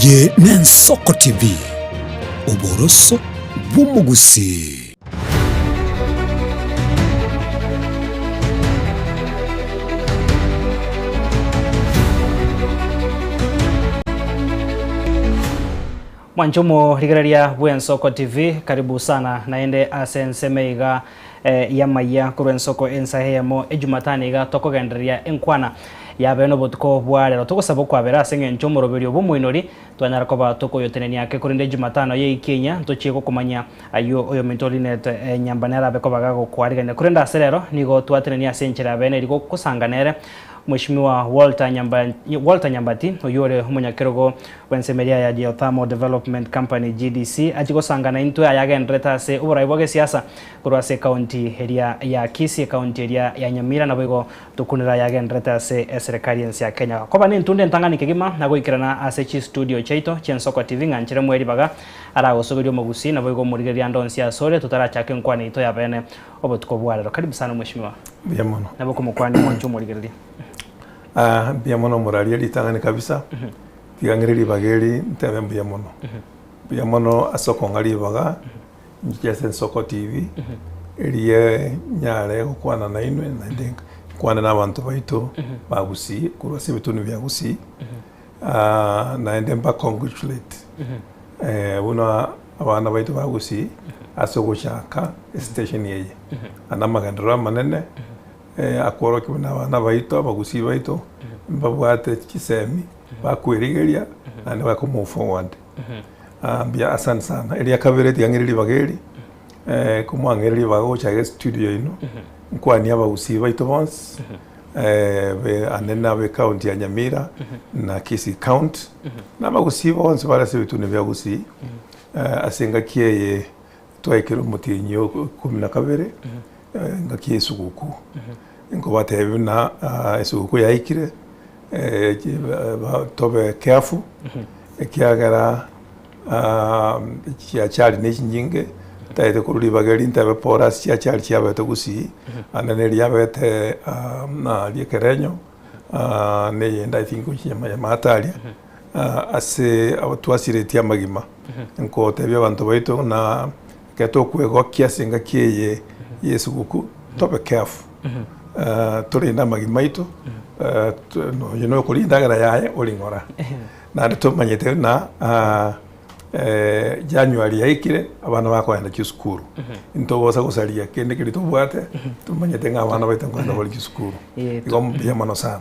Oye n'Ensoko TV oboroso bw'umugusi. Mwanchomo rigararia bw'Ensoko TV, karibu sana naende asensemeiga yamaya kurw'Ensoko ensaheyamo ejumatani iga tokogenderia enkwana yabeno botuko bwarero tugusaba kwabera asenge nchomo roberio bumwinori twanyara koba tukoyotenenia ake kurinde jumatano ye Kenya tuchieko kumanya ayo oyo mentolinet nyambanera bekobaga gukwariganya kurinda aserero nigo twatenenia senchera bene rigo kusanganere Mheshimiwa Walter Nyambati oyore umunyakerogo wensemeria ya Geothermal Development Company GDC ajigosangana into ayagendreta se uburaiboge siasa kurwase county area ya Kisii county area ya Nyamira na bego tukunira yagendreta se serikali ya Kenya koba ni ntunde ntangani kigima nagoikirana ase studio chaito Ensoko TV nganchire mweri baga ara gosoberio mugusi na bego murigeria ndonsi ya sore tutarachake nkwani ito ya bene obotuko bwarero karibu sana mheshimiwa biamono nabo kumukwani mwancho murigeria biamono muralia litangani kabisa tigangiriri bageri ntebe biamono biamono asoko ngali baga njese Ensoko TV eriye nyare kukwana na inwe na ndenga kwana n'abantu baito bagusi kurwase bitunu bya gusi na ndemba congratulate buna abana baito bagusi asoko chaka station yeye anamagandura manene akoro kibona abana baito bagusi baito mbabwate kisemi bakwirigeria ane bakomu forward bia asante sana elia kabere tigangiriri bageri kumwangiriri bago cha studio ino nkwani abagusi baito bonse be anena be county ya Nyamira na Kisii county na bagusi bonse barase bitune bya gusi asenga kiye twaikero mutinyo 12 ngakiye suguku ngo batebe na suguku yaikire tobe careful ekiagara chali n'ekinyinge taite kururi bagari ntabe poras chali cyabe gusi ananeri yabete na likerenyo ne yenda I think ukinyama matalia ase abutwasireti amagima nko tebye abantu baito na ketokwego kiasinga kiye yesuguku tobe careful turinda magima ito no you know kulindagara yaye olingora na tumanyete na January yaikire abana bakwenda cy'isukuru intoboza gusalia kende kiri tubwate tumanyete ngabana baita kwenda bali cy'isukuru igombiye mano sana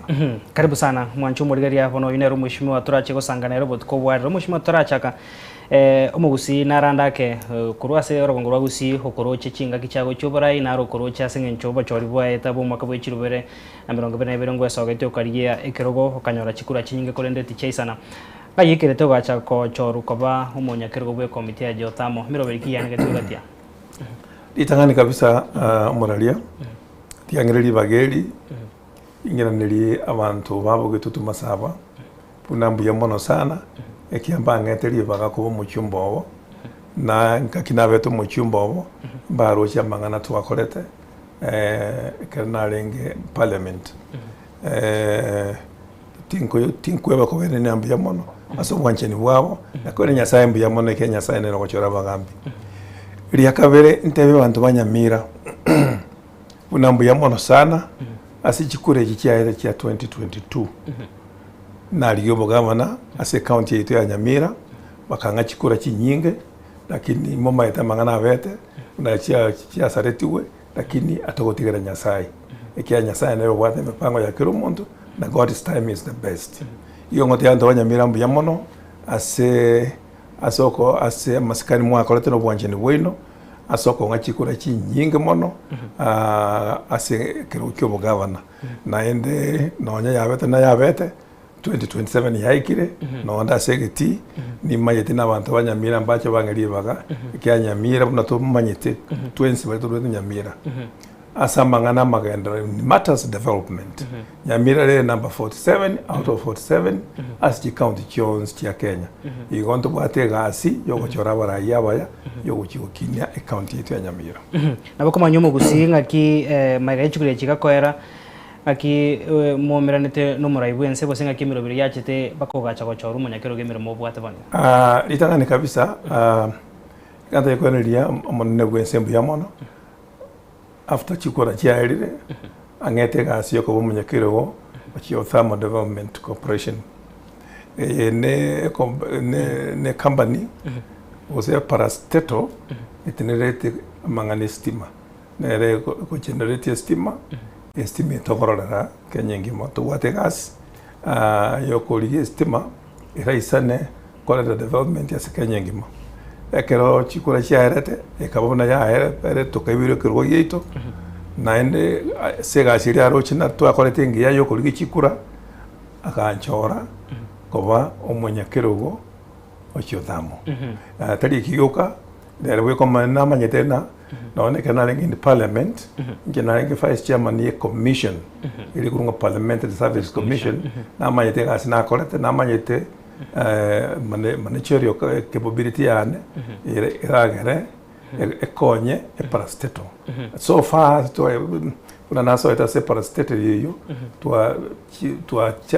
karibu sana mwancho murigaria bono yinero mheshimiwa turache gosanganero botko bwarero mheshimiwa turachaka umugusi narandake kurwase orogongo rwagusi okoroche chinga kichago choborai na rokoroche asenge nchobo chori bwa etabo mwaka bwe chirubere na 2022 ngwesogete okarigia ekerogo okanyora chikura chinyinge kolende tichaisana bayikirete gacha ko choru koba umunyakerogo bwe komite ya Geothermal mirobeki yange tugatia litangani kabisa moralia tiangiriri bageri ingiraniri abantu babuge tutumasaba punambuye mono sana ekiamba ngeteri baga ko mu cyumbobo na nkakinabeto mu cyumbobo barocha mangana twakorete kanarenge parliament tinko bako bene nyambya mono aso wancheni bwabo nakore nyasaye mbya mono Kenya saye no gochora bagambi iri akabere ntebe bantu banyamira unambuya mono sana asi chikure kikiaere kya 2022 naliyo bogabana ase county yetu ya Nyamira bakanga chikura kinyinge lakini mama yetamangana bete na chia saretiwe lakini atogotigera nyasaye ekia nyasaye nayo bwate mipango ya kiro muntu na God's time is the best iyo ngote yanto Nyamira mbuya mono ase asoko ase masikani mwa kolete no bwanjeni bwino asoko ngachikura kinyinge mono ase kiro kyo bogabana naende nonya yabete na yabete 2027 yaikire no nda segeti ni mayete n'abantu banyamira mbache bangari baga kya Nyamira bunato manyete 20 bari to Nyamira asamangana magenda matters development Nyamira le number 47 out of 47 as the county chons kia Kenya igonto bwatega asi yogochora baraya baya yogochigokinya county yetu ya Nyamira nabo komanyo mugusinga ki magaye chikure chikakoera aki momeranete no muraibu ense bosinga kimiro biri yachete bakogacha gochora umunyakero gemiro mobwate bane litangani kabisa kanta yekoneria omonene bwensembu ya mono after chikora chiairire angete gasi yoko umunyakero go Thermal Development Corporation ne company was a parastatal generate mangane stima nere ko generate stima estimate tokorora kenyengimo to wate gas yokoli stima iraisane kola development ya kenyengimo ekero chikura chiarete ekabona ya ere to kabiro kiro yeito naende sega siria rochina to akorete ngiya yokoli chikura akanchora koba omunyakerogo ochiotamo tari kiyoka there we come na manyetena naone kana in parliament ngena ngi vice chairman ye commission ili kurunga parliamentary service commission na manyete asina kolete na manyete managerial capability yane iragere ekonye parastato so far to kuna naso eta se parastato yiyo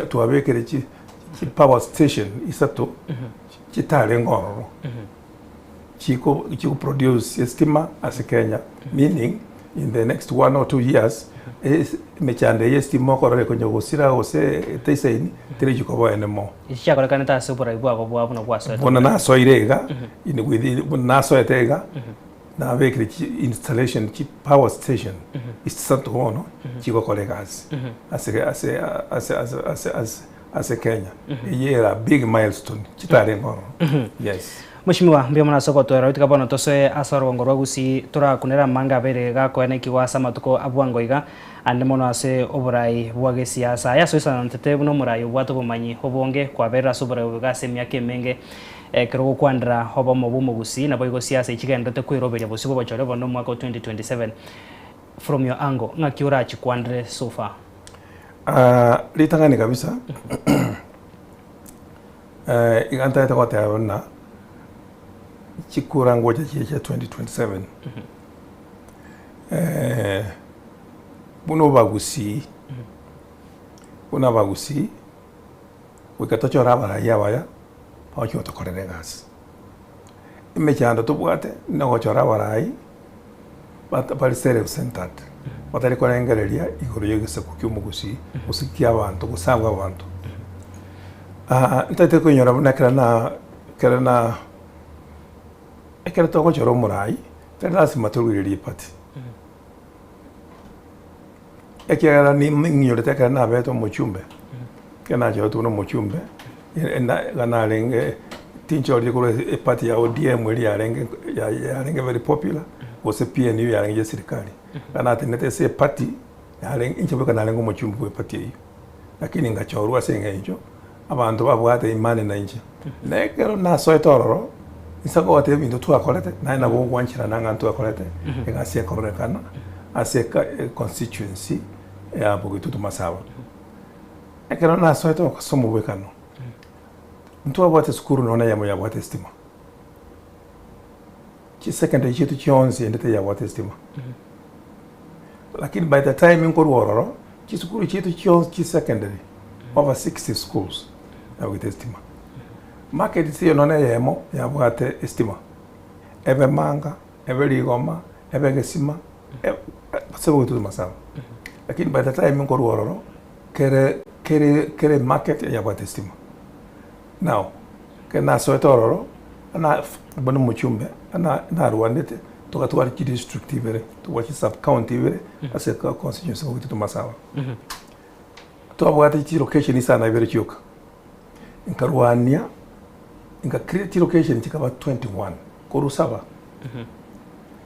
to abekere chi power station isato chitale ngoro chiko produce stima as Kenya, meaning in the next 1 or 2 years mechande yestima korore konyo gosira ose teisaini tirejiko boenemo isha kora kaneta super ibwa ko bwa bwa so bona naso irega in with naso etega na vekri installation chi power station isato hono chiko kolegas as Kenya a big milestone chitale ngoro yes Mheshimiwa mbio mwana soko twera utika bono tosoe asoro ngorwa gusi tora kunera manga bere ga ko ene kiwa samatuko abwango iga ande mono ase oburai bwage siasa ya so isa ntete buno murai bwato bumanyi obonge kwa bera sobora buga semya kemenge kero kwandra hoba mobumo gusi na boigo siasa ichigendete kwiroberia busigo bachore bono mwaka 2027 from your angle ngakiura chikwandre so far litangani kabisa iganta eta kwa taona chikura ngoja cha 2027 buno bagusi wikatocho raba ya baya pacho tokorere gas imechanda tubwate no chora barai bari sere centered batari kora engereria igoro yegese kukyumugusi usikia abantu gusabwa abantu ntate kunyora nakana ekera to gochora murai tendasi matugiriri pati ekera ni minyo tekera na beto muchumbe kana jo tuno muchumbe ena gana lenge tincho likuro pati ya ODM ili ya lenge very popular ose PNU ya lenge serikali kana tenete se pati ya lenge incho kana lenge muchumbe we pati hiyo lakini ngachorwa senga incho abantu babwate imani na incho nekero na soetororo isako wate bintu twakolete naina go gwanchira nanga twakolete egase korekana ase constituency ya Bogitu tumasaba ekero na soeto kosomo wekano mtu abwate skuru nona yamo ya bwate stima chi secondary chitu chionzi endete ya bwate stima lakini by the time ngoro wororo chi skuru chitu chionzi chi secondary over 60 schools ya bwate stima market siyo nona yemo ya bwate estima ebe manga ebe ligoma ebe gesima sebo Bogitu tumasaba lakini by the time ngoro wororo kere market ya bwate estima now kena soetororo ana bono muchumbe ana na rwandete tukatwara ki district ibere tuwachi sub county ibere ase ka constituency Bogitu tumasaba to abwate chi location isana ibere chyoka inkarwania inka create location chikaba 21 korusaba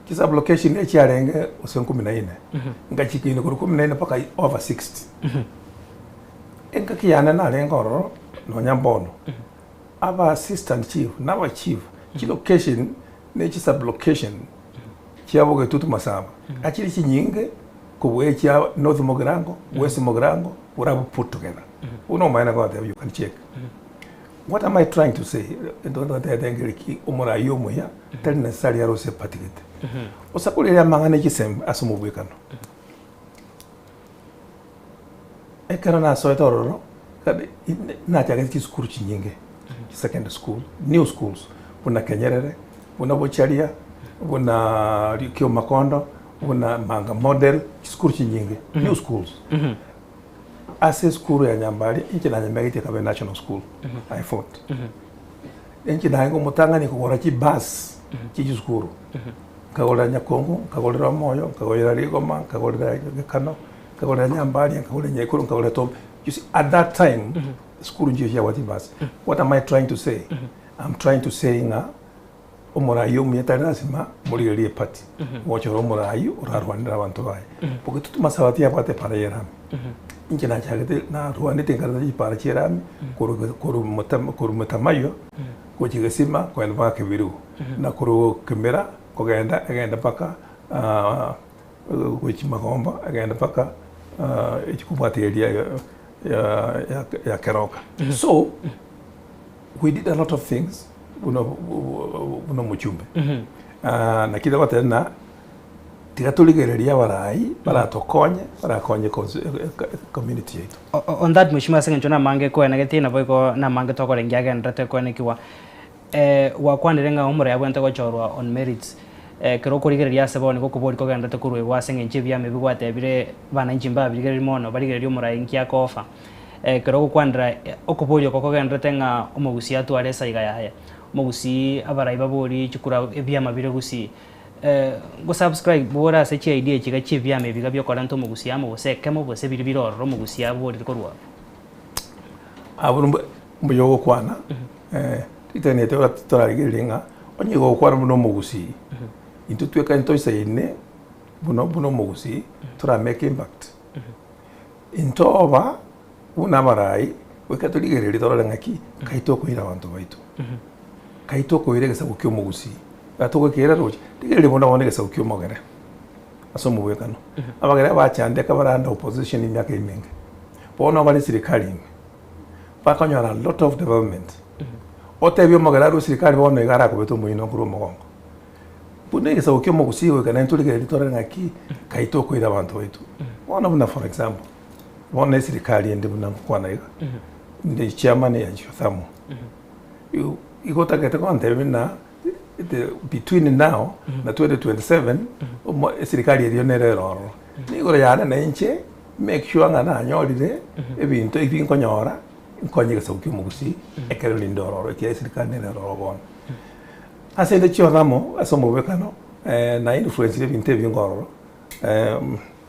kisa location echi arenge osen 14 ngachikine kuru 14 paka over 60 enka kiyana na rengoro no nyambono aba assistant chief nawa chief chi location ne chi sub location chi Bogitu tumasaba achiri chinyinge kubwe chi North Mogrango West Mogrango urabu put together uno maana kwa you can check what am I trying to say ndo ndengeki umura yomo ya tali necessary arose patigete osakulira mangane chisembe asumubwekano ekero na soeta ororo kadi na chage ki skuru chinyinge secondary school new schools buna Kenyerere buna Bocharia buna Kio Makondo buna Manga Model skuru chinyinge new schools ase skuru ya Nyambari inchi na Nyambari kabe national school I thought inchi na ngo mutanga ni kugora ki bus ki skuru kagora Nyakongo kagora Moyo kagora Rigoma kagora Kano kagora Nyambari kagora Nyekuru kagora Tom. You see, at that time, school njia wati bus. What am I trying to say? I'm trying to say nga omorayo myetanasima muri rie party. Wacho omorayo urarwandira abantu baye. Porque tutuma sabati yapate para yerami. Inje na chagete na rwandite ngara ji para yerami kuru mutamayo ko chigasima ko enva kebiru. Na kuru kemera ko agenda paka ko chimagomba agenda paka ikubati area ya Keroka. So we did a lot of things uno muchumbe na kida watena tikatuligereria barai baratokonye community yetu. On that mheshimiwa sengenjona mange ko enageti na boiko na mange tokore ngiage ndate ko nekiwa wakwandirenga umure yabwente ko chorwa on merits kero kurigereria sebone ko kubori ko gandate kurwe wasengenje bya mebi gwatebire bana njimba bigere mono barigereria umura inkia kofa kero kwandra okubori ko gandate nga umugusi atware saiga yaya umugusi abarai babori chikura ebya mabire gusi go subscribe bora se chi idea chiga chi bya mebi gabyo koranto umugusi amo se kemo bose biri biroro umugusi abori ko ruwa aburu mbuyo kwana itene teora turagerenga onye go kwara muno umugusi into tweka ntoisa ine buno mugusi tura make impact into oba una marai wekatuligereri tora ngaki kaito kuira abantu baitu kaito kuire gesa gukyo mugusi atoko kera roje tigereri bona wone gesa gukyo mogere aso mubekano abagere bachande kabaranda opposition imyaka imenge bona bali serikali bakanyara a lot of development otebyo mogere ru serikali bona igara kubeto muino kuro mogongo bune gesa gukyo mugusi wekana ntuligereri tora ngaki kaito kuira abantu baitu bona for example bona serikali ende buna kwana iga ndi chairman ya Jothamu igota kete kontemina between now na 2027 serikali iriyo nerero nigoro yana na inche make sure nga na nyorire ebintu ibinkonyora nkonyega sauki mugusi ekero lindoro ke serikali nerero bona asende Jothamu asomo bekano na influence ebintu ebingoro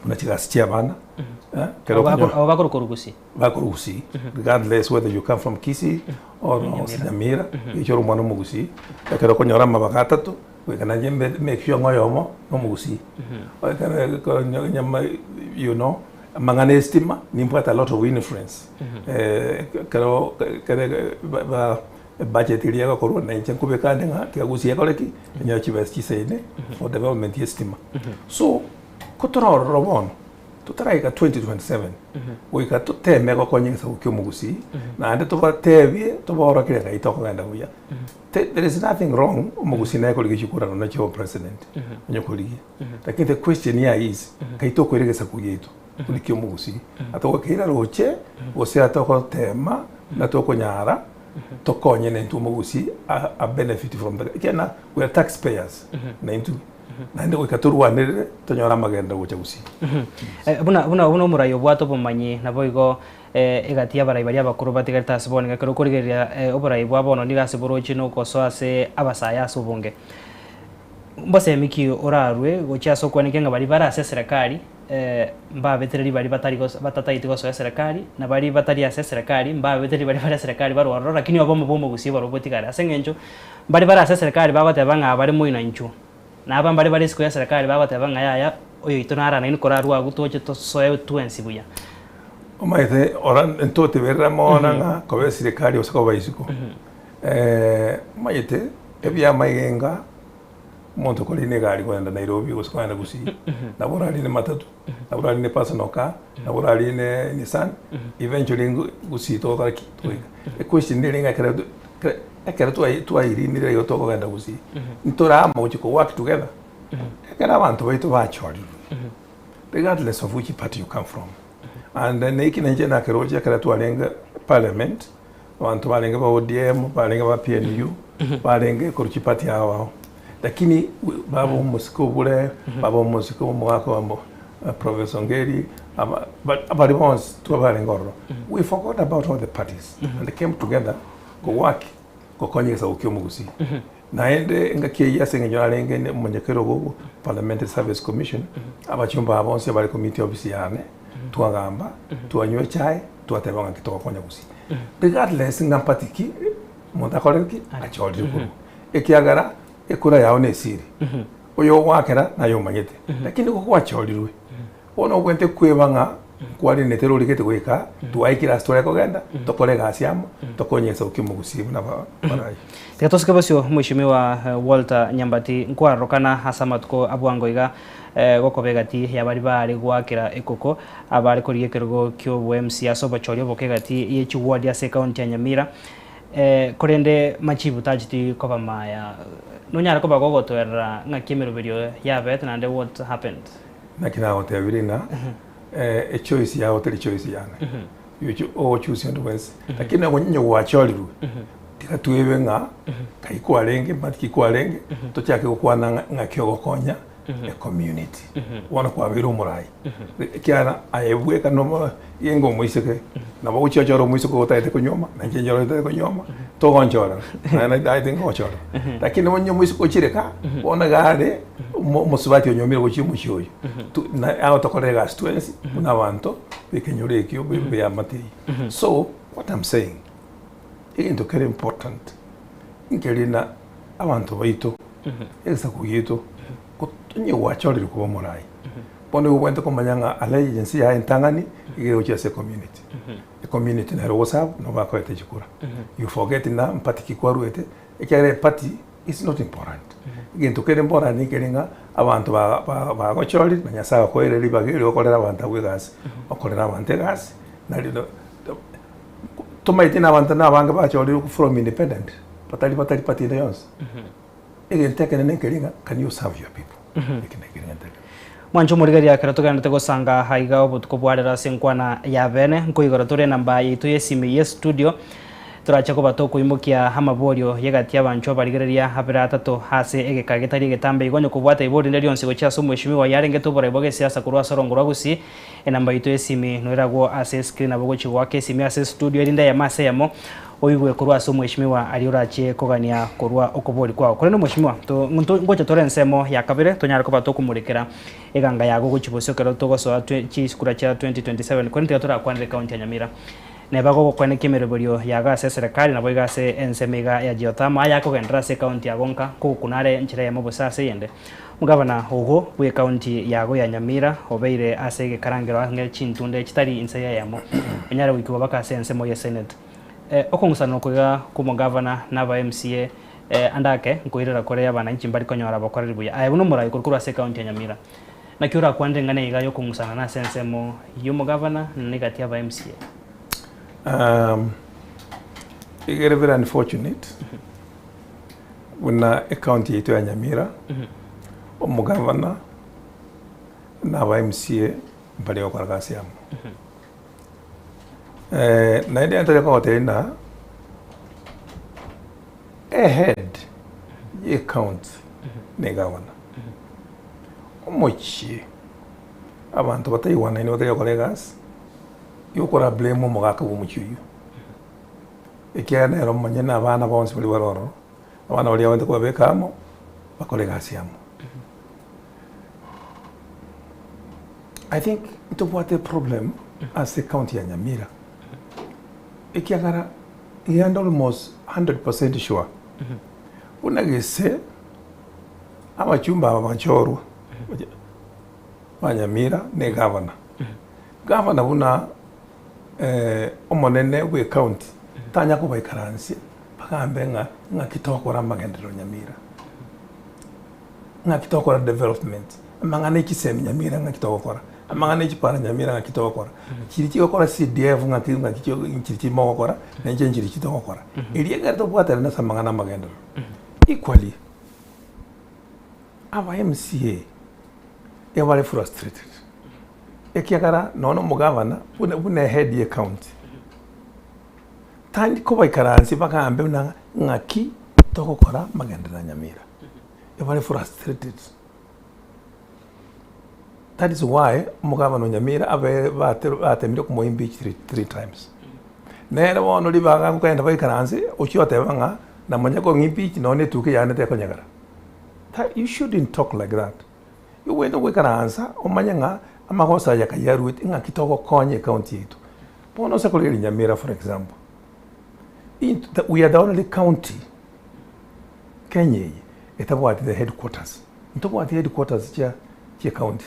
una chigasitia bana Bakurugusi regardless whether you come from Kisii or Nyamira ichoro mwana mugusi akero konyora mabaka 3 wekana njembe make sure ngoyomo no mugusi akero nyama you know mangane estima nimpat a lot of influence kero ba budget iliya ko ro na inche kubekande nga kyagusi yakoleki nyachi besti seine for development estima so kotoro robon tutaraika 2027 wika tuteme ko konyesa ukyo mugusi na ande tubatebye tubora kire ga itoko ganda buya there is nothing wrong mugusi na ko ligishukura no cho president nyokoligi lakini the question here is kaitoko iregesa kuyeto kulikyo mugusi atoko kira roche ose atoko tema na toko nyara tokonye ne ntu mugusi a benefit from the kena we are taxpayers na into nande wikaturwanire tonyora magenda gocha gusi buna murayo bwato bomanye naboigo egatia barai bari abakuru batigarita sibone ngakero kurigeria oburai bwabono nigasiborochi no koso ase abasaya subunge mbose miki orarwe gocha soko nikenga bari barase serikali mba vetereri bari batataiti goso ya serikali na bari batari ase serikali mba vetereri bari bara serikali baro warora lakini abomo bomo gusi baro botigara asengenjo bari barase serikali babatebanga bari moina nchu na aba bari siku ya serikali babatebanga yaya oyo itonara na inkora ruwa gutoche to soe tuensi buya omaite oran entote berra mona nga ko serikali osako baisiko maite ebya maigenga monto koline gari kwenda Nairobi kwenda gusi na borali ne matatu na borali ne pasanoka na borali ne Nissan eventually gusi to kaki a question ndinga kera tu airi ni yo to kwenda gusi ntora amo chiko work together kera abantu baitu bachori regardless of which party you come from and then iki nje na keroje kala twalenga parliament abantu balenga ba ODM balenga ba PNU balenga kuruchi party yao lakini babo musiko bule babo musiko mwako ambo Professor Ngeri abali bonse twabalenga oro we forgot about all the parties and they came together go work go konyesa ukyomugusi naende ngakie yase ngenyoralenge monyekero go Parliamentary Service Commission abachumba abonse bali committee office yane twagamba twanywe chai twatebanga kitoko konya gusi regardless ngampatiki montakoreki acholi ko ekiagara ekura yao ne siri oyo wakera nayo manyete lakini ko kwacholirwe ono kwente kwebanga kwali netero likete kweka tuwaikira story kogenda tokolega asiamo tokonyesa ukimugusibu na barai tikatoske basyo mwishimiwa Walter Nyambati nkwarokana hasamatko abwangoiga gokobegati yabari bari gwakira ekoko abari kuri ekergo kyo MC asoba choryo bokegati yechugwadi ase county ya Nyamira korende machibu tajiti koba maya nonyara koba gogotwera ngakyemeroberio yabet nande what happened nakina hotelina a choice ya hotel choice yana you choose and wes lakini ngonyo wacholiru tikatuebenga kaikwalenge matikkwalenge tochake kokwana ngakyo gokonya a community wana kwa biro murai kiana ayebweka no yengo muiseke na bo chochoro muiseko gotaite kunyoma na njenjoro gotaite kunyoma to gonchora na I think gochora lakini wonyo muiseko chireka ona gade musubati onyomira gochimushoyo na auto kolega students una bantu bekenyore kyo be amati so what I'm saying into very important inkelina abantu baito esa kuyito kutunye wachori kuba murai pone ubwente komanyanga allegiance ya entangani igero chese community the community na WhatsApp no bakwete chikura you forget na mpatiki kwaruete ekere party is not important into kere mbora ni kerenga abantu ba gochori banyasa ko ere libagere okorera abantu awegas okorera abantu gas na lido tomaitina abantu nabanga bachori from independent patali party na yons again take an enkelinga can you serve your people mwancho murigari yakara tuganda tegosanga haiga obutko bwarera senkwana ya bene nkoigora tore namba yitu yesimi ye studio turacha ko batoko imukia hamaborio yegati abancho barigereria habira atatu hase egekagitari getambe igonyo kubwata ibori ndio nsigo cha sumu ishimiwa yarenge tubora iboge siasa kurwa sorongora gusi enamba yitu yesimi noiragwo ase screen abogochi wake simi ase studio erinda ya mase yamo oyigwe kurwa sumu ishimiwa aliurache kogania kurwa okobori kwao kureno mwishimiwa to ngocha tore nsemo ya kabire tonyara ko batoko murekera eganga yago guchibosyo kero togoso chiskura cha 2027 kwente tora kwanre county ya Nyamira nebago kwene kemeroberio yaga ase serikali nabo igase ensemiga ya Geothermal aya kogendera se county ya Gonka kukunare nchira ya mobosa se yende mugabana ogo we county yago ya Nyamira obeire ase gekarangero nge chintunde chitari insaya yamo enyara wikiwa baka se ensemo ya senate okongusana koga kumo governor naba MCA andake nkoirera kore abana nchimbari konyora bakorera buya ayebuno murayi kurukura se county ya Nyamira nakiura kwande ngane iga yo kongusana na sensemo yumo governor negati aba MCA it's very unfortunate when a county ito ya Nyamira omugavana na ba MCA mbali okaragasi yamo na ide antare ko tena ahead ye count ne gavana omochi abantu batayiwana ni batayo kolegas yokora blame mugaka bumuchiyo ekiana ero manyana abana bonse bali waroro abana bali abante ko bekamo bakolegasi yamo I think it was a problem as a county ya Nyamira ekiagara he and almost 100% sure unagese amachumba abachoro Nyamira ne governor buna omonene we county tanya ko baikaransi bakambe nga kitokora magendero Nyamira nga kitokora development amangane kisem Nyamira nga kitokora amangane chipara Nyamira nga kitokora kiri kitokora CDF nga kiri mokora nenje njiri kitokora eri egarto bwata na samangana magendero equally our MCA they were frustrated ekiagara nono mugavana bune head ye county tandi ko baikaransi bakambe na ngaki tokokora magendera Nyamira very frustrated. That is why mugavana Nyamira atemire ku Moimbi 3 times. Nere wono libaga kwenda baikaransi okyote banga na manyako ngimbi none tuke yana te konyagara. You shouldn't talk like that. You went away karansa omanyanga amagosa ya kayaru inga kitoko konye county yetu. Pono sekole Nyamira for example. We are the only county Kenya etabwati the headquarters. Ntobwati headquarters cha county.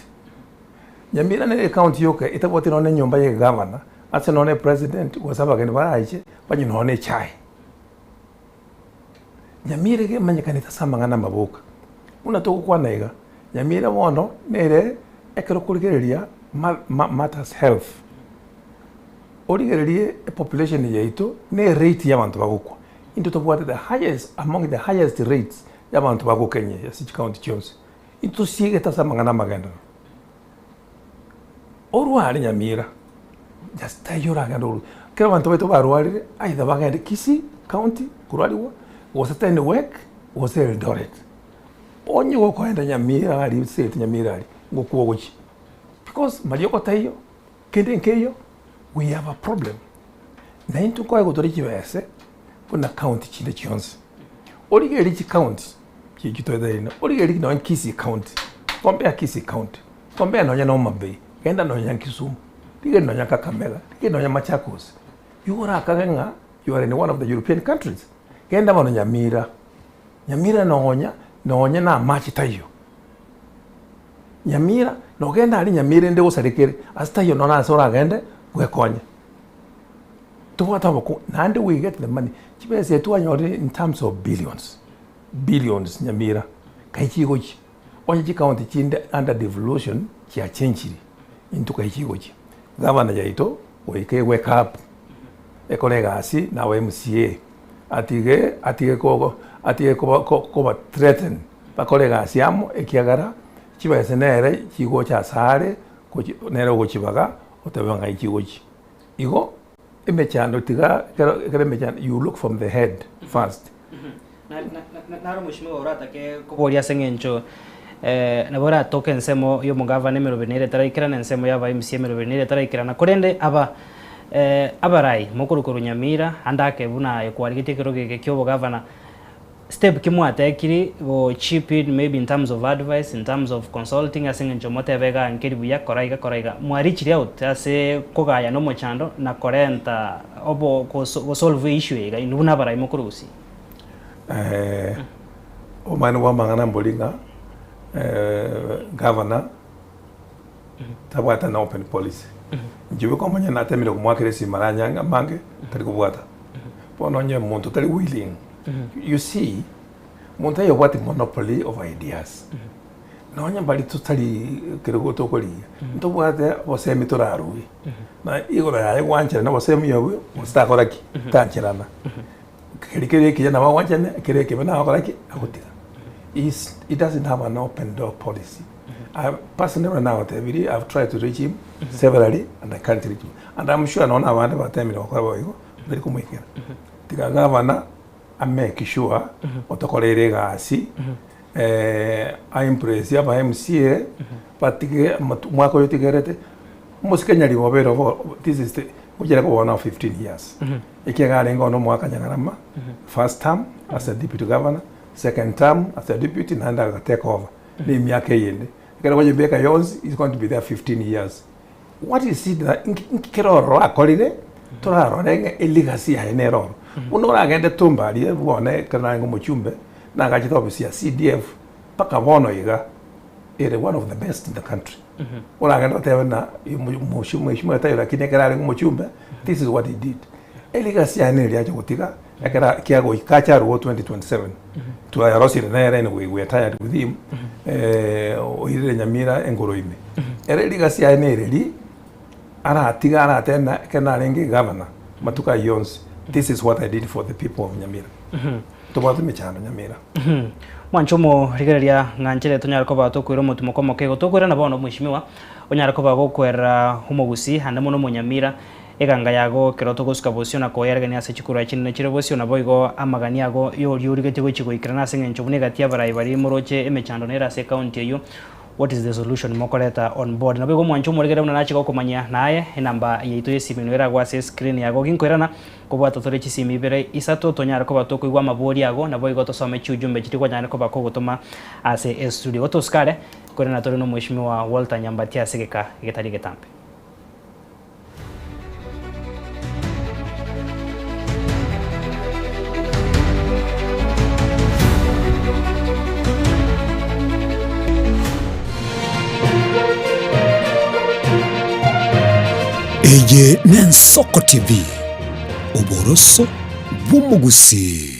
Nyamira ne county yoke etabwati none nyumba ye governor, ase none president wasaba gani baraje banyi none chai. Nyamira ge manyakanita samangana maboka. Unatoko kwa naiga. Nyamira wono nere ekerokuligereria matters health. Origererie population yeito ne rate y'abantu bagukwa. Into tobwate the highest among the highest rates y'abantu bago Kenya ya six county chose. Into siege tasamangana maganda. Orwari Nyamira. Just tayora gandoro. Kera bantu beto barwari either bagende Kisii county kurwaliwa was it in the work was it Eldoret. Onye go kwenda Nyamira ali state Nyamira ali ngokuwa gochi. Because majoko tayo kende nkeyo we have a problem. Na into kwa go torichi wese kuna county chinde chionse. Orige richi county chikito ina. Orige richi no Kisii county. Compare Kisii county. Compare no nya Mabei. Kenda no nya Kisumu. Tige no nya Kakamega. Tige no nya Machakos. You are kagenga you are in one of the European countries. Kenda no Nyamira. Nyamira no nya na machi tayo. Nyamira no genda ali Nyamira nde usarekere asitayo no na sora gende gwekonya. Tuwata bako nande we get the money. Chibese tuanyore in terms of billions Nyamira. Kaichi gochi. Onye county chinde under devolution chia chenchiri into kaichi gochi. Governor yaito we wake up. Ekolega asi na MCA. Atige ko threaten bakolega asiamo ekiagara chibese nere chigo cha sare ko nere go chibaga otebanga ichigochi igo emechando tiga kere mechando you look from the head first na mushimo orata ke koboria sengencho na bora token semo yo mugavana merobenere taraikira na nsemo ya MCA merobenere taraikira na korende abarai mokurukuru Nyamira andake buna ekwalite kiroge kyo governor step kimwatekiri go chip it maybe in terms of advice, in terms of consulting asinga njomote vega nkiribu ya koraiga mwarichiri out ase kogaya no mochando na korenta obo go solve issue ega inuna bara imokurusi o manu wa mangana mbolinga governor tabata na open policy njiwe ko manya na temile ko mwakiresi maranya mange tari kubwata pono nye muntu tari willing. You see, monta yo what monopoly of ideas. Na wanya bali tutali kirego to koli. Nto bwate bosemi toraru. Na igora ya wancha na bosemi yo sta koraki tanchirana. Kirikire kijana wa wancha ne kireke bana koraki akutika. It doesn't have an open door policy. I personally now I've tried to reach him severally and I can't reach him. And I'm sure no na wanda batemi ko kwa very kumwekera. Tiga gavana make sure otokorere gasi I impress ya ba MCA patige mwako yotigerete musikenya libobero this is the ujira ko 15 years ikigare ngono mwaka nyangarama first term as a deputy governor, second term as a deputy and I take over ni miaka yende ikara waje beka yours is going to be there 15 years. What is it that inkero akolire toraro nenge legacy ya enero unora agende tumbali bone kana ngo muchumbe na gachito obisia CDF paka bono iga ere one of the best in the country ora agende tebena mushimo tayo lakini kara ngo muchumbe this is what he did legacy ya enero ya gotika akara kiago ikacha ro 2027 to arosi nere and we are tired with him oire Nyamira engoroime ere legacy ya enero li ara atiga ara tena kana rengi governor matuka yons This is what I did for the people of Nyamira. Tubate michano Nyamira. Mwanchomo rigereria nganchere tunyara ko bato kwiro mutumo ko mokego to kwira na bono mwishimiwa onyara ko bago kwera humogusi handa muno munyamira eganga yago kiroto gusuka bosio na koyergania se chikura chinne chire bosio na boigo amagani yago yori gete gochigo ikrana sengen chobune gatia barai bari moroche emechando nera se county yo. What is the solution mokoreta on board na bego mwancho morigere muna nachiko kumanya naye enamba yeito yesimino era gwa se screen yago ginkorana ko bwato tore chisimi bere isato tonyara ko bato kuigwa mabori yago na boigo to some chujumbe chitiko nyane ko bako gutuma ase studio to skare korana tore no mwishimiwa Walter Nyambatia segeka getari getampe. Eye Nensoko TV Oboroso Bumugusi.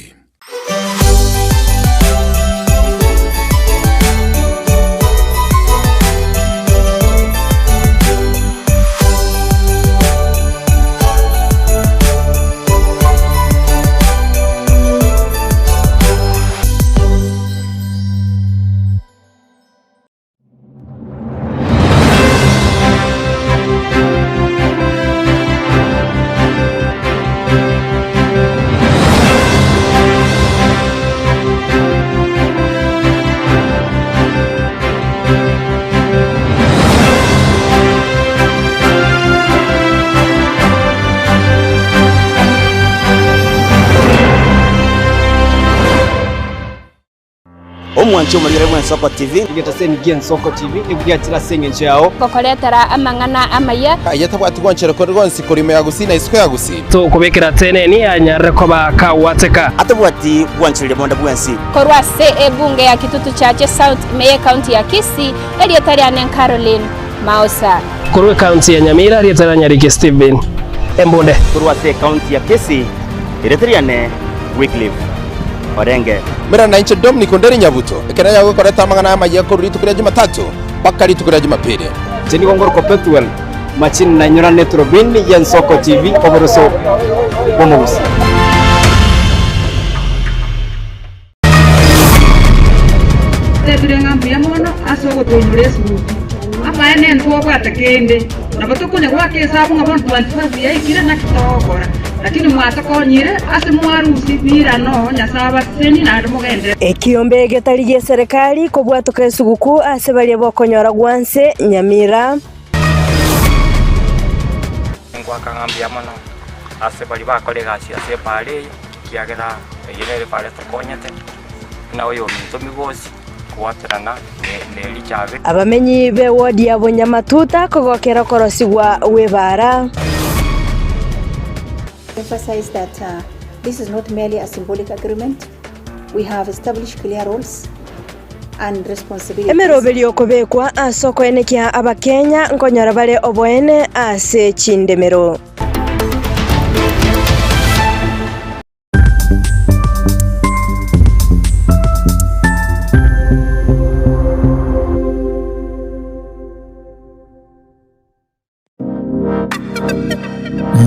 Omwancho mulire Nensoko TV ngetaseni Nensoko TV nibugiyatira sengenche yao kokoletera amangana amaya ayatabwati gwanchero ko rwonsi kurime yagusina isiko yagusi to kubekera tene ni anyare ko bakawateka atabwati gwanchire bonda bwensi korwa se ebunge ya Kitutu Chache South Meye County ya Kisii elietari anen Caroline Mausa korwe county ya Nyamira elietari Nyariki Steven Embonde korwa se county ya Kisii elietari ane Wycliffe Orenge Mira na inche Dominic Onderi Nyabuto ekera yago koreta amangana amaye ko ritukira Jumatatu paka ritukira Jumapili Jeni Gongoro Perpetual machin na nyura netrobin Nensoko TV Oboroso Bumugusi. Tebirenga mbiamono asogo tunyuresu ama ene ndo bwata kende na batokonya kwa kesa bunga bon 25 ya ikira na kitokora lakini mwatakonyire ase mwarusi bira no nyasaba seni na mugende ekiombe getari gye serikali ko bwatoka esuguku ase bali bokonyora gwanse Nyamira ngwaka ngambia mono ase bali bakolega cia ase pale kiagera yenere pale tokonyete na oyo minto migosi kwaterana ne lichabe abamenyi be wodi ya Bonyamatuta kogokera korosigwa webara. Emphasize that this is not merely a symbolic agreement. We have established clear roles and responsibilities. Emerobeli okobekwa asoko enekia abakenya nkonyora bale oboene ase chindemero.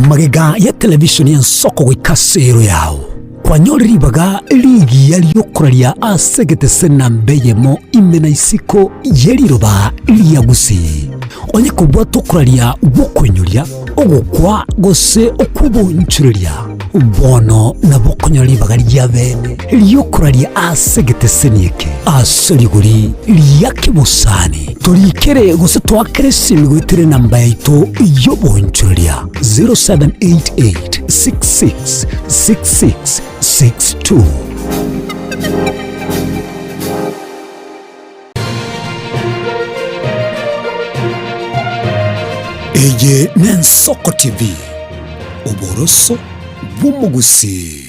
Magega ya televishoni ya Nsoko gwikasero yao kwanyoriribaga ligi yaliyokuralia asegete sena mbeyemo imena isiko yeliroba liyagusi onye kubwa tokuralia bukwenyulia ogukwa gose okubonchuria bono na bukonyoribaga lyabene liyokuralia asegete senieke asoliguri liyakibusani tulikere gose twakere simigwitere namba yaito yobonchuria 0788666662. Eye Nensoko TV Oboroso Bumugusi.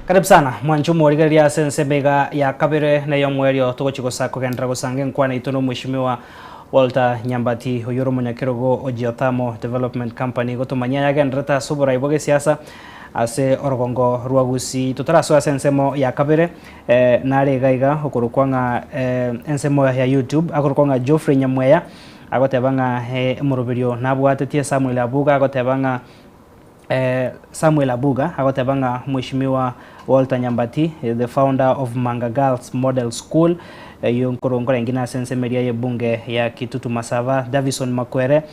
Karibu sana mwanchumu waligaria sensebega ya kabire na yomwerio tugochikosa kugendera gusange nkwana itono mwishimiwa Walter Nyambati oyoro munyakirogo Ojiothamo Development Company gotumanya yagendera ta subura iboge siasa ase orogongo rwagusi tutarasoa ensemo ya kabere nare gaiga okurukwanga ensemo ya YouTube akurukwanga Geoffrey Nyamweya agotebanga murubirio nabwatetie Samuel Abuga agotebanga Samuel Abuga agotebanga Mheshimiwa Walter Nyambati, the founder of Manga Girls Model School, yonkorongora ingina sensemeria ye bunge ya Kitutu Masava, Davison Makwere,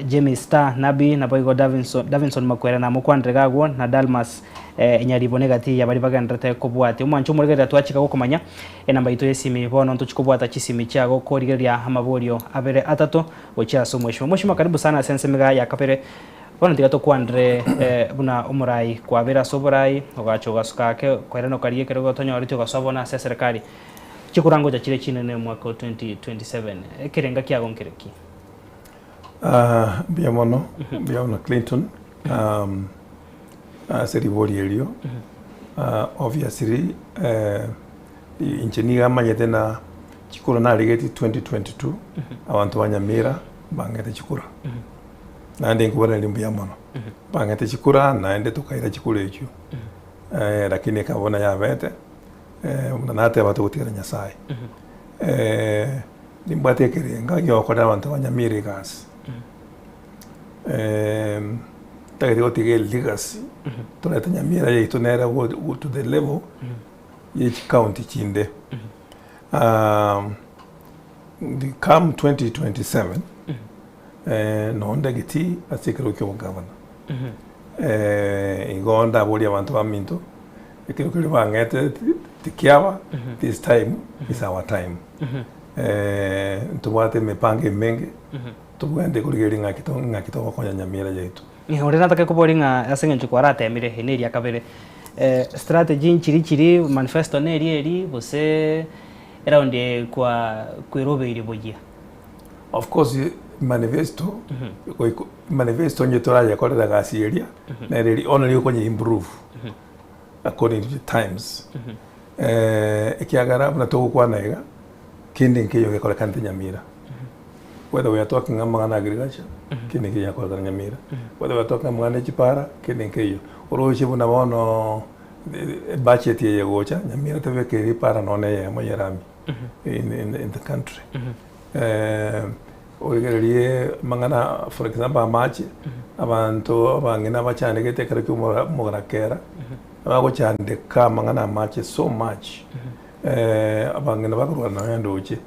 Jamie Star Nabi na boigo Davison Makwere na mukwandregagwo na Dalmas nyaribonegati ya bari bagandrete kubwati umwancho muregera twachika gukomanya enamba ito yesimi bono ntuchikubwata chisimi chago korigeria amaborio abere atatu ochaso Mheshimiwa karibu sana sensemega ya kapere. Bona tigato kwandre buna umurai kwa bera soborai ogacho gasukake kwerano kariye kerego tonyo rito gasabona se serikali chikurango cha chile chinene mwaka 2027 kerenga kya gonkereki biamono Clinton seri elio obviously injiniga manyete na chikura na rigeti 2022 abantu banyamira bangete chikura nande ngubona limbuya mono bangete chikura naende tukaira chikura ekyo lakini kabona yabete nate abantu gutikira Nyasaye nimbate kerenga yokoda abantu banyamira gas tagari otigel legacy tunata nyamira yetu nera to the level each county chinde the come 2027 no ndagiti asikiro kyo governor ingonda boli abantu baminto ekiro kiri bangete tikiawa this time is our time ntubate mepange menge tubwende kuligeri ngakito konya nyamira yetu ore nataka kuboringa asengenje kwarate emire heneri akabere strategy nchiri manifesto neri bose around kwa kwirobeire bogia of course manifesto nyetora ya kolera gasieria na really only konye improve according to the times ekiagara na to kwa naiga kindi nkiyo ke kola kante nyamira whether we are talking amangana agriculture kindi nkiyo kola nyamira whether we are talking amangana chipara kindi nkiyo oroche buna bono budget ye gocha nyamira tebe ke para none ya moyerami in the country origerie mangana for example amachi abantu bangena bachane gete kare ku mugarakera abago chande ka mangana amachi so much abangena bakurwana yandoche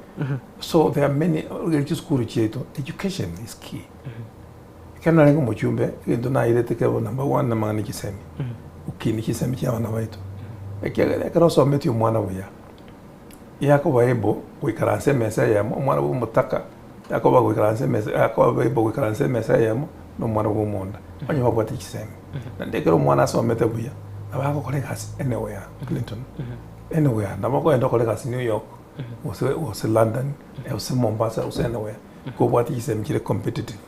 so there are many origerie school cheto education is key kana lengo mochumbe ndo na ile tekebo number 1 na mangani kisemi ukini kisemi cha wana baitu ekya karo so metu mwana buya yako baebo kuikaranse mesa ya mwana bu mutaka yakoba kuikaranse mesa yakoba baebo kuikaranse mesa ya no mwana bu monda anyo babwati kisemi na ndekero mwana so mete buya abako kolegas anywhere Clinton anywhere nabako endo kolegas New York ose London ose Mombasa ose anywhere ko bwati kisemi kile competitive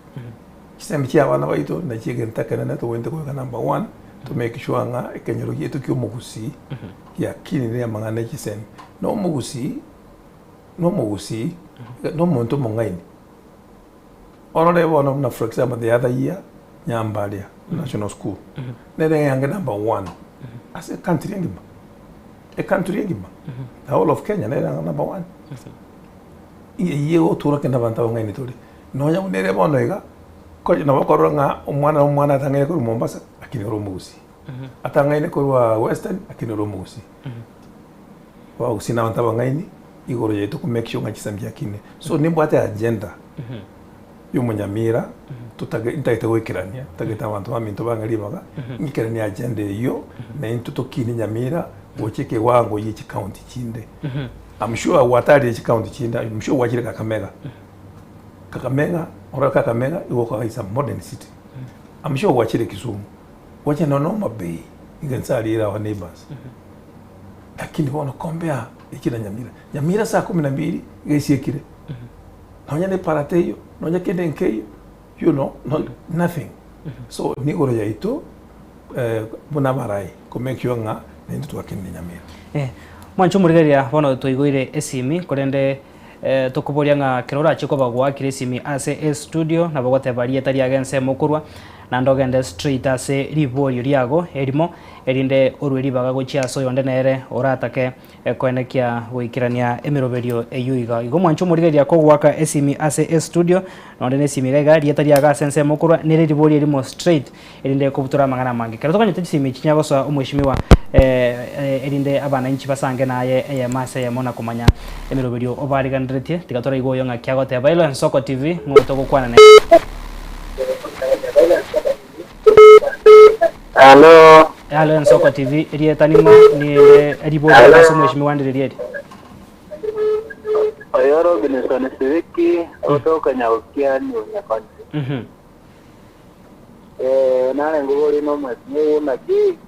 kisemi cha wana baito na chige ntakana na to wende kwa number 1 to make sure nga ekenyero yetu kyo mugusi ya kini ne mangane kisemi no mugusi no monto mongaini onore bono na for example the other year Nyambalia National School nere yange number 1 as a country ngima the whole of Kenya nere number 1 iye otura kenda banta ngaini tori no nyamu nere bono ega ko na bakoronga umwana tangaye ko Mombasa akini romugusi atangaine ko Western akini romugusi wa usina banta bangaini igoro yetu ku make sure ngachisamya kine so nimbwate agenda y'umunyamira tutaite wekirania tagita abantu baminto bangalibaga ngikirania agenda iyo na intuto kini nyamira wocheke wango yichi county chinde I'm sure watari yichi county chinde I'm sure wachire Kakamega ora Kakamega iwo is a modern city I'm sure wachire Kisumu wache no mabei ingensalira wa neighbors lakini bono kombea ikina nyamira saa 12 igesiekire nonya ne parateyo nonya kende nkeyo you know nothing so ni goro ya ito buna barai ko make sure nga nendo twakende nyamira mwancho murigeria bono toigoire esimi korende tukuboria nga kirora chiko bagwa kiresimi ase studio na bagote baria tari agense mukurwa na ndogende straight ase ribori riago erimo erinde orweri baga gochia so yonde nere oratake koenekia goikirania emiroberio eyuiga igo mwancho murigeria ko gwaka esimi ase studio nonde ne simi gaiga rietari aga sense mokuru nere ribori erimo straight erinde kubutura mangana mangi kero tokanyete simi kinyago so umweshimiwa erinde abana inchi basange naye mase ya mona kumanya emiroberio obarigandiretie tigatora igoyo ngakiago te bailo Ensoko TV ngoto gukwana ne Hello Ensoko TV rietanimo ni ribori aso mweshimiwa ndirieti Oyoro Binesone Siviki otoka Nyaukia ni Unyakoni nane ngugori no mwesimu naki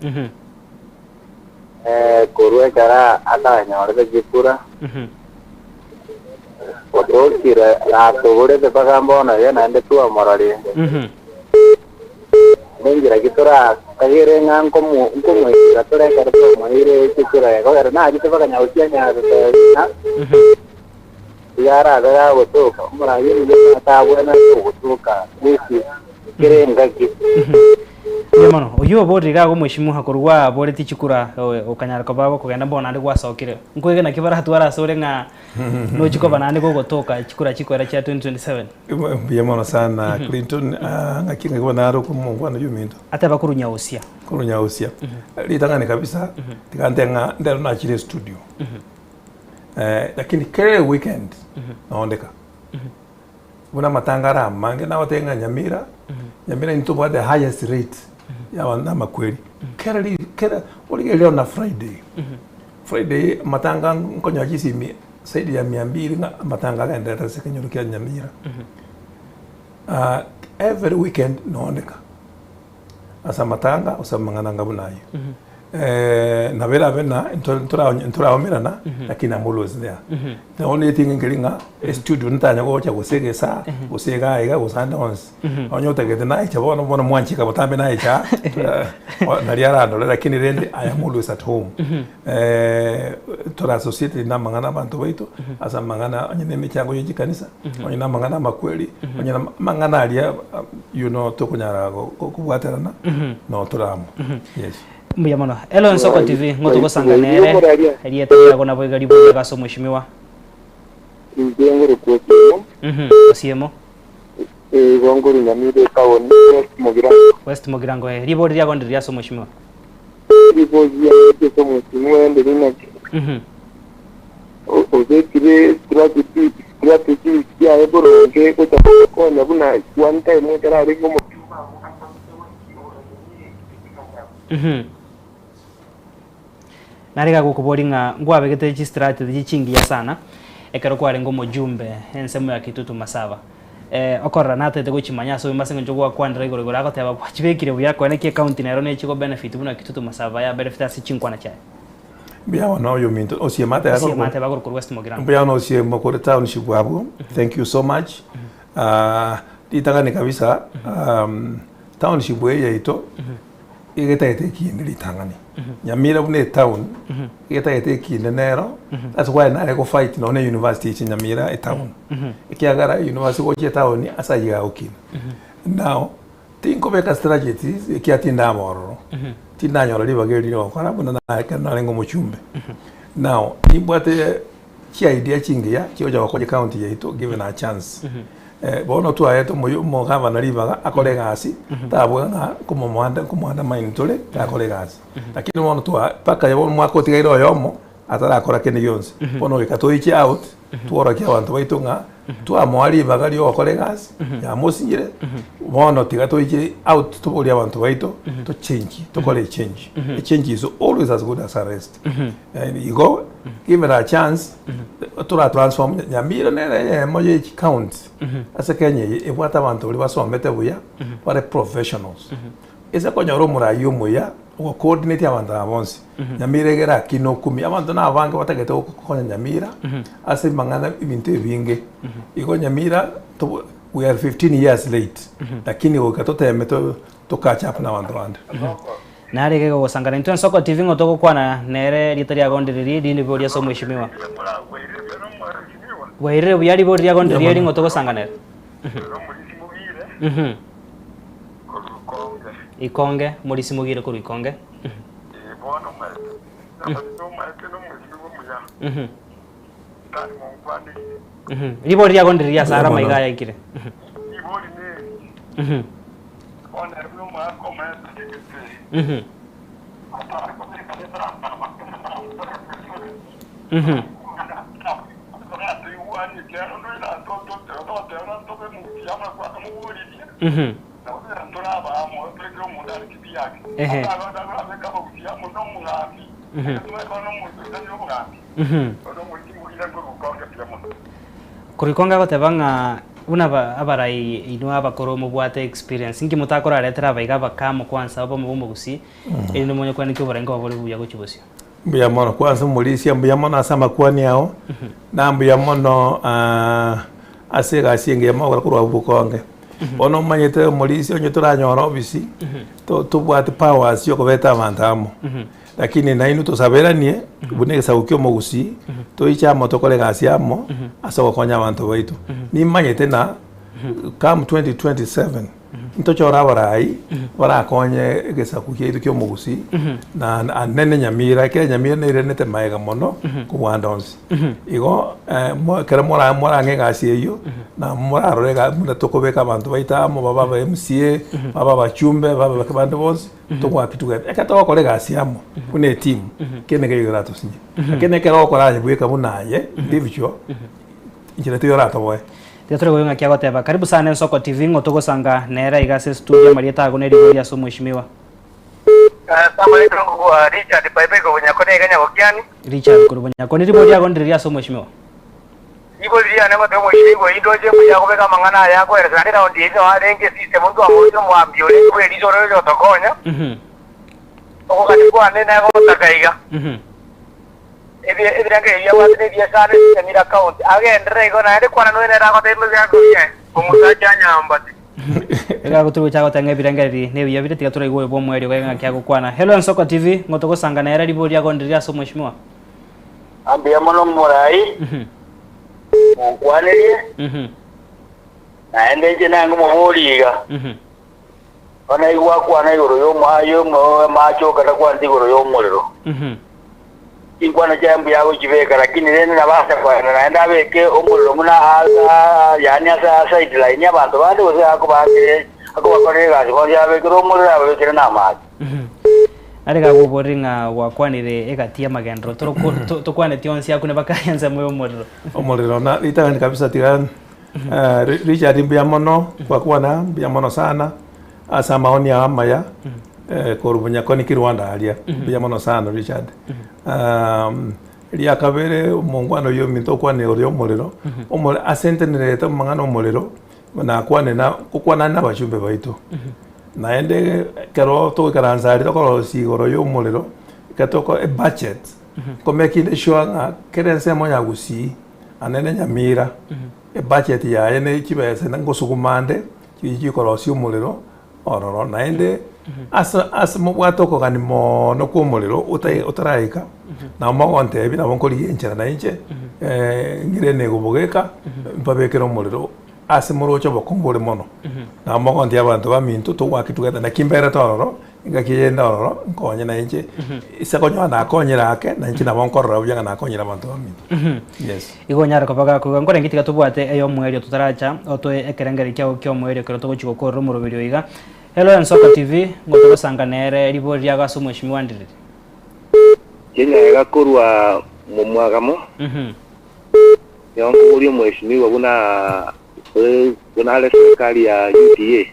kurwe kara ata nyawarga jipura otokira atogore de bagambona yana ende tuwa morali nengira gitora kagere nganko mu gatora karto mahire chikura ko na agite baga nyaukia nyaga na yara ga gotoka mura yiri na tabwana gotoka nisi kirengaki Yemano oyo bori gago mweshimu hakorwa bori tichikura okanyara ko babo kugenda mbona ndi gwasokire nkwege na kibara hatwara sore nga no chiko banande go gotoka chikura chikwera cha 2027 Yemano sana Clinton ngakinga kwa naro kumungwana yuminto ata bakuru nyausia litangane kabisa tikantenga ndero na chile studio lakini kile weekend naondeka buna matangara mange na watenga Nyamira Nyamira ni tobo the highest rate ya wana makweli kera ulige leo na Friday matanga nkonya jisimi saidi ya 200 matanga gaendera sekenyurukia Nyamira every weekend naondeka asa matanga usamangana ngabunayo na vera bena ntura omirana lakini amulos there the only thing ngelinga studio ntanya go cha gusegesa gusega iga gusanda ons onyota gete na icha bona mwanchika botambe na icha na riara ndo lakini rende ayamulos at home tora society na mangana bantu baito asa mangana anyene michango yinji kanisa onyina mangana makweli onyina mangana alia tokunyara kubwaterana no turamo yes Muyamano Hello Ensoko TV ngoto gosanganere rietari agona boigari boga so mweshimiwa ngengere ko osiemo gonguru Nyamire kaoni West Mogirango ribori rya gondi rya so mweshimiwa ribori ya so mweshimiwa ndina kire strategy ya eboro ke ko ko nyabuna one time tara ringo Nariga gukuboringa ngwabegete chi strategy chingiya sana ekero kware ngo mujumbe ensemo ya Kitutu Masaba okorra natete gochimanya so masengo njogwa kwandira igoro ako teba kwachibekire buya kwa neki account nero ne chiko benefit buna Kitutu Masaba ya benefit asi chinkwana cha bia wana yo minto osiemate bagor ku West Mogirango bia no osiemo ko township wabo thank you so much litangane kabisa township ye ito igeta eteki litangane Nyamira bune town igeta eteki nero that's why na go fight no ne university in Nyamira town ikiagara university go town asa yiga okina now tinko beka strategies ikiatinda mororo tinda nyora libageri no kana buna na kana lengo muchumbe now ibwate chi idea chingia kioja kwa county yetu given a chance bono tu ayeto mo gava na ribaga akole gasi tabwe nga kumwanda mine tole akole gasi lakini bono tu paka yabo mwako tigairo yomo atara akora kene yonse bono ikatoichi out tuora kia bantu baitunga tu amwali bagali akole gasi ya mosingire bono tigatoichi out to boli abantu baito to change to call change a change is always as good as a rest and you go give it a chance to transform Nyamira ne moje count asa kenye ebwata abantu bali basomete buya bare professionals esa konyoro murayo moya o coordinate abantu abonse Nyamira gera kino kumi abantu na abange batagete kokonya Nyamira ase mangana ibintu binge iko Nyamira we are 15 years late lakini ukatote meto to catch up na abantu bande narege go sangana into Ensoko TV ngotoko kwana nere litari agondiriri dini boria so mweshimiwa waire buyari boria agondiriri ngotoko sangana ikonge muri simugire kuri ikonge bono mate no mate no muya tani mkwani ribo ryago ndiria sara maiga yaikire ibori ne ona no ma komete kurikonga gotebanga una abarai ino abakoro mubwate experience ingi mutakora retera baiga bakamo kwanza abo mubumbo gusi ino monyo kwani cyo barenga babole buya gucibosio mbuya mono kwanza mulisia mbuya mono asama kwani yao na mbuya mono asega asienge yamagora kurwa bukonge ono manyete mulisia onye turanyora obisi tubwate powers yo kobeta abantamo lakini nainu tusaberanie bunege saukyo mogusi toicha motokole gasiamo asoko konya abantu baitu ni manyete na come 2027 ntochora barai barakonye gesakukie itukyo mogusi na anene nyamira kire nyamira ne irenete maega mono kubwandonsi igo kera mora ngegasi eyo na mora rega mutokobeka abantu baitamo baba MCA baba bachumbe baba bakabande bose tokwa pituga ekatawa kole gasiamo kune team kene kayira tosinye kene kero koranye bweka bunaye divicho injira tuyora boy Teatro goyunga kia goteba karibu sana Nsoko TV ngotogosanga nera igase studio Marieta agoneri boya so mheshimiwa Samale tungu kwa Richard Paipeko Bunyakone Kenya Bokiani Richard Kurubanyako niri boya agoneri so mheshimiwa Ibo liya nema to mheshimiwa indoje kuja kubeka mangana yako eresani na ndiye warenge system ndo amoyo mwambio leo elizo leo tokonya okati kwa nena ko takaiga ebirange ya watne dia sane ni account agendre iko na ere kwana no era ko temo ya kuye umusaja nyambati ega guturu chago tanga ebirange ne biya bite gatura igwe bo mweri ga kya gukwana hello Nsoko TV ngotogosanga na era ribori agoneri so mheshimiwa ambia mono murai mukwanerie na endeje nangu muburiga ona igwa kwana igoro yo mayo macho kata kwa ndigoro yo muliro ingwana jambo yago jibeka lakini nene nabasa kwa naenda beke umuliro muna yani asa sideline abantu bandi bose akubake akubakorera gazi kwa yabe kiro umuliro abe kire namazi arega guboringa wakwanire egatia magendro tokwane tionsi yakune bakayenza moyo umuliro na itani kabisa tiran Richard Mbiamono kwa kuona Mbiamono sana asa maoni ya amaya Korubunyako ni Rwanda alia Mbiamono sana Richard ria kabere mungwano yo minto kwa ne ori omuliro omule asente nireta mangano omuliro na kwane na kukwana na bachumbe baitu naende kero to karanzari to koro sigoro yo omuliro katoko a budget komekinde shwanga kerense monya gusi anene nyamira e budget ya ene kibese nangosukumande kikoro si omuliro ororo naende asa mubwatoko kani mono ku omuliro utaraika na magonte bina bonkori enchera na inche ngire nego bogeka mpabekero omuliro ase murocho bokumbole mono na magonte abantu bamintu to wakitugeta na kimbera tororo ngakiyenda ororo nkonye na inche isakonyo na akonyera ake na inche na bonkorora byanga na akonyera abantu bamintu yes igo nyara kobaga ku ngore ngitiga tubwate eyo mwerio tutaracha oto ekerengeri kyo mwerio kero togochiko ko rumuro birio iga hello Nsoko TV ngotogosanga nere ribori ya gaso mheshimiwa ndiri Kenya gakorwa mu mwagamo yongo uri mheshimiwa kuna ale serikali ya UDA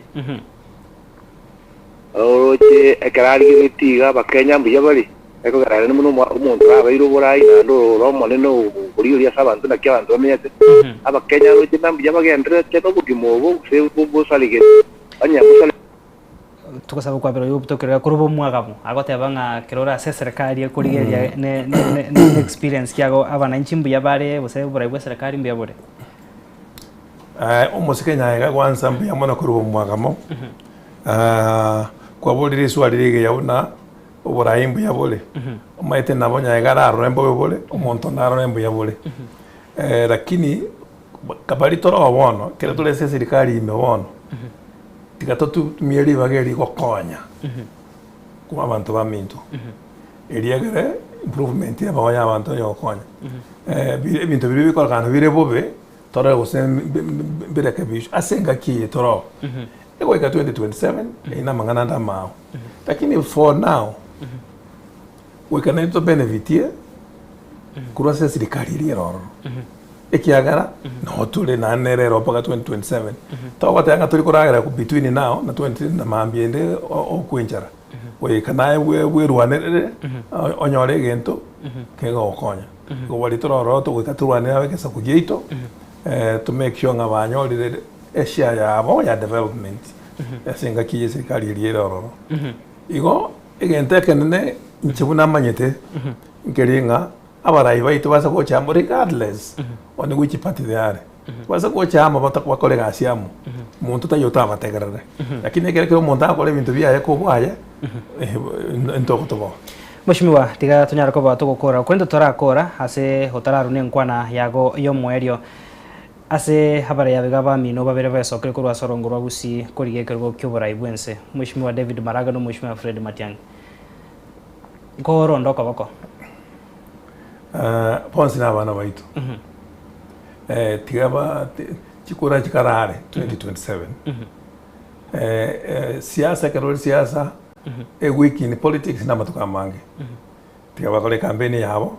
oroche ekarari gitiga bakenya mbuya bali eko garane muno umuntu abairo borai na ndo romo neno uri ya sabantu na kyabantu bamete abakenya roche nambuya bagendere teko kugimobo se bo salige anya busale tukasaba kwa bero yubutokera kurubo mwagamo agotebanga kirora se serikali ekurigeria ne experience kyago abana nchimbu yabare bose burai bwa serikali mbya bore omusikenya ega kwanza mbya mona kurubo mwagamo kwa bolire swalire yauna oburai mbya bole omaite nabonya ega raro embo bole omonto naro embo yabole lakini kabali toro bono kera tole se serikali ime bono tikatotu mieri bageri gokonya kuma abantu bamintu eriagere improvement ya bawanya abantu yokonya bintu biri bikorana bire bobe tora gusem bireke bisho asenga kiye toro ego ika 2027 ina mangana ndamao lakini for now we can to benefitie kurasa serikali iri roro ekiagara no tule na nerero paka 2027 tawa tanga tuli kuragera ku between now na 20 na mambiende okwenjara we kana we ruanere onyore gento kega okonya go wali toro to we katuanera we kesa kujeito to make sure ngabanyolire eshia yabo ya development yasenga kiye serikali iri roro igo egente kenene nchibuna manyete ngeringa abarai baitu basa ko chamo regardless on which party they are basa ko chamo batakwa kolega siamu muntu tayota bategerere lakini kile kile muntu akole bintu bya ko bwaye ntoko tobo Mheshimiwa tiga tunyara ko bato gukora kwenda torakora ase hotararu ne nkwana yago yo mwerio ase habara ya bigaba mino babere basokere ko rwasorongorwa gusi korigekerwa kyobora ibwense Mheshimiwa David Maraga no Mheshimiwa Fred Matiang'i ngoro ndoko bako ponsi na bana baitu tigaba chikura chikarare 2027 siasa karoli siasa wiki ni politics na matuka mange tigaba kole kampeni yabo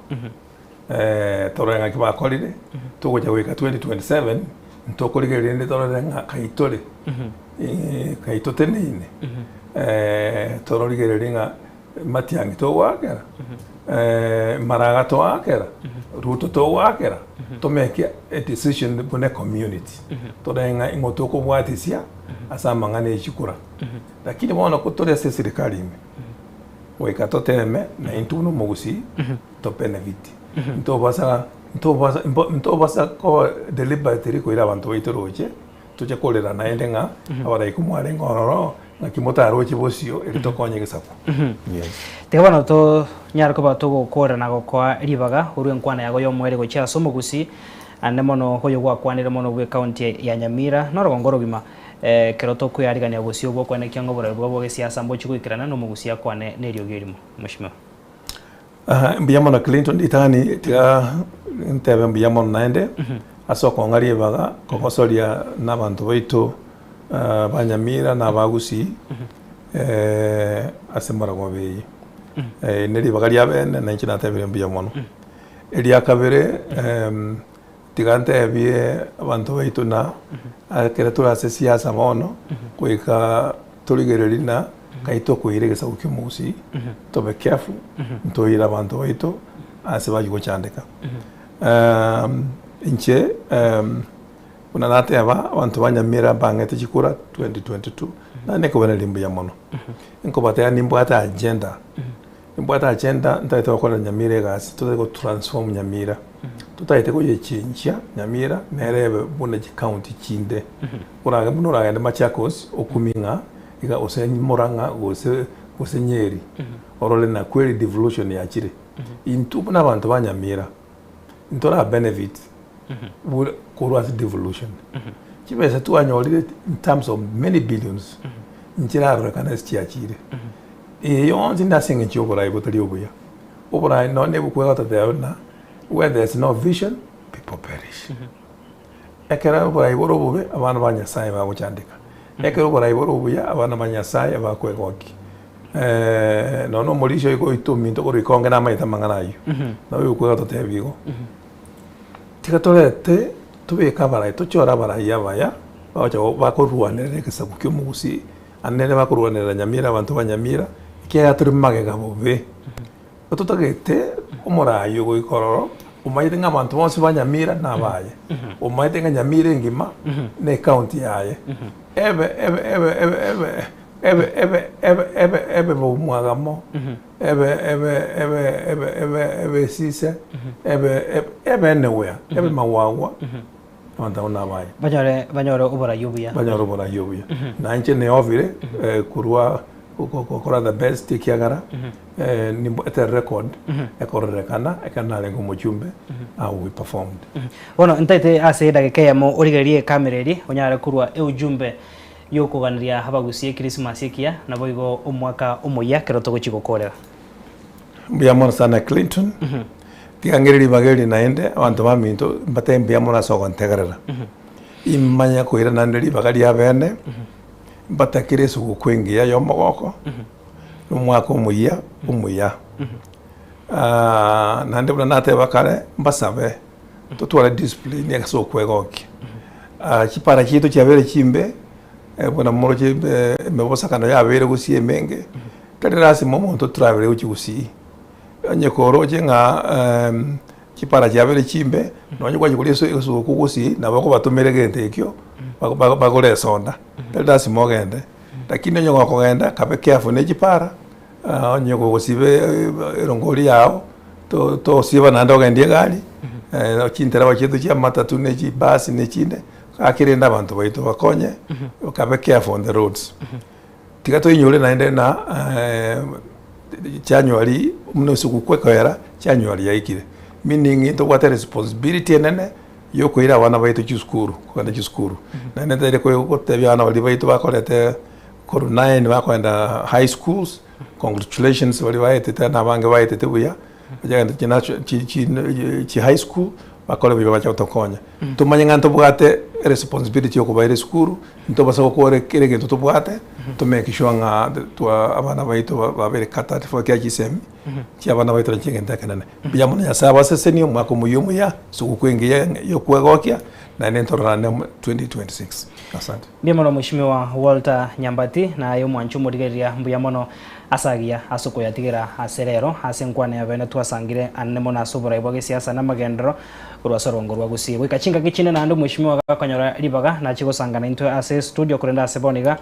torenga kiba kolide tugoja wika 2027 ntokoliga rende torenga kaitole kaitote nine toroliga renga Matiang'i to wakera Maraga to wakera Ruto to wakera to make a decision for the community to renga ingotoko bwatisia asa mangane chikura lakini wana kutole serikali ime weka to teme na intuno mugusi to benefit nto basa ko deliberately ko ira bantu itoroje tuje kolera na endenga abara ikumware ngororo nakimotaro chibosio elitokonye gesapo yes tegabana to nyara ko bato gukora na gukwa ribaga urwe nkwana yago yo mwere gocha somo gusi ande mono hoyo gwa kwanire mono gwe county ya Nyamira no rogongoro bima keroto ku yarigania gusio gwo kwane kyango bora bwo ge siasa mbochi kwikirana no mugusia kwane nerio gerimo Mheshimiwa mbiyamo Clinton itani tiga ntebe mbiyamo naende asoko ngari baga kokosoria nabantu baitu Banyamira na bagusi asemara gobe neri bagaria bene na nchina tebire mbiyamo elia kabere tigante bie abantu baitu na akeratura siasa mono kuika tuligererina kaito kuiregesa ukimusi to be careful ntoira abantu baitu aseba yugo chandeka inche kuna nate aba abantu Banyamira bangete chikura 2022 na neko bana limbu ya mono inko bataya nimbo ata agenda ntaite wakora Nyamira gas to transform Nyamira tutaite ko yechincha Nyamira nerebe buna county chinde uraga munura ga Machakos okuminga iga osenyi Murang'a gose Nyeri orole na kweli devolution ya chire intu buna abantu Banyamira intora benefit kurwa devolution chibesa tu anyolire in terms of many billions nchira rekana chiachire yonzi ndasinga chobora ibotali obuya obora no ne bukwega tatena where there's no vision people perish ekera obora iboro bube abana Banyasaye babuchandika ekera obora iboro buya abana Banyasaye bakwegoki no molisho iko itumi to rikonge na maita manganayo no bukwega tatebigo tigatorete tubeka bara tochora bara yabaya bacho bakoruanere kesabukyo mugusi anene bakoruanera Nyamira abantu Banyamira kya turimage gabobe ototagete umorayo goikororo umaite ngabantu bonse Banyamira nabaye umaite Nyamira ngima ne county yaye ebe mwagamo ebe sise ebe nowhere ebe mawagwa wanda nabaye banyore ubora yubuya na nche ne ovire kurwa kokora the best kiagara ni ete record ekorekana ekana ngo muchumbe we performed wono ntaite ase daga kayamo origerie kamera ri onyara kurwa ujumbe yokuganiria abagusi Christmas ikia nabo igo omwaka omoya keroto gochigokorera mbuya mono sana Clinton tigangiriri bageri naende abantu baminto mbate mbuya mono asogo ntegerera imanya koira nanderi bagari abene mbatakire sugu kwengia yo mogoko n'umwaka omoya nande buna nate bakare mbasabe tutwara discipline yakaso kwegoki chipara chitu chabere chimbe buna moro chimbe mebosa kana yabere gusie menge kadirasi momonto travel uchigusi nyekoro jenga chipara chabere chimbe nonye kwa chikuliso iso kugusi nabako batumere gente ekyo bagore sonda kadirasi mogende lakini nyoko kogenda kabe careful ne chipara nyoko gusibe rongoli yao to siba nando gendie gari chintera bachitu chia matatu ne chi bus ne chinde akirenda abantu baitu bakonye kabe careful on the roads tigato inyure naende na January mno suku kwekera January yaikire meaning to what responsibility enene yokoira abana baitu cyuskuru kwenda cyuskuru nane ndere ko gotebya abana bali baitu bakorete koru 9 bakwenda high schools congratulations bali baitete nabange baitete buya bajagenda chi high school bakole biba bacha utokonya tumanye nganto bwate responsibility yoko bayire school nto basa ko rekere gento to bwate to make sure nga twa abana baitu babere kata fo kya gisemi ci abana baitu ngenda kanane biyamuna ya saba seseni mwako muyumu ya suku kwenge yo kwegokya na nentorana 2026 asante biyamuna mheshimiwa Walter Nyambati na yo mwanchu murigeria mbuyamuna asagia asuko yatigira aserero asenkwane yabene twasangire annemo nasubura iboge siasa na magendero urwasorongo rwagusiye wikachinga kichine na ndo mheshimiwa gakanyora libaga na chigo sangana into ase studio kurenda aseboniga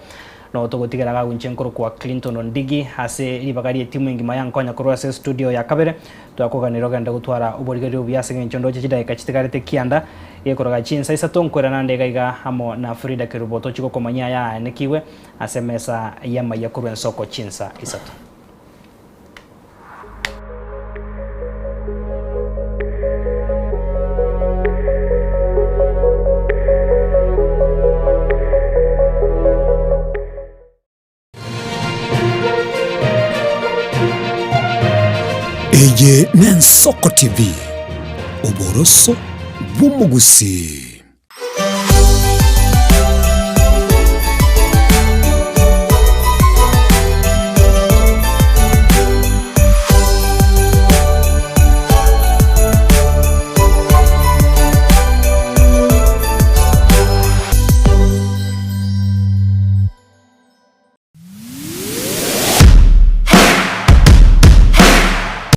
no togotigera gagunchenkoro kwa Clinton Ondigi ase libaga ri timu ingima yankonya kurwa ase studio ya kabere twakoganiro ganda gutwara uborigeri ubyase ngenchondo chidai kachitigarete kianda yekoroga chinsa isa tonkwera nande gaiga hamo na Frida Kiruboto chiko komanya ya nekiwe asemesa yama yakuru ensoko chinsa isato Eye n'Ensoko TV, oboroso bw'umugusi.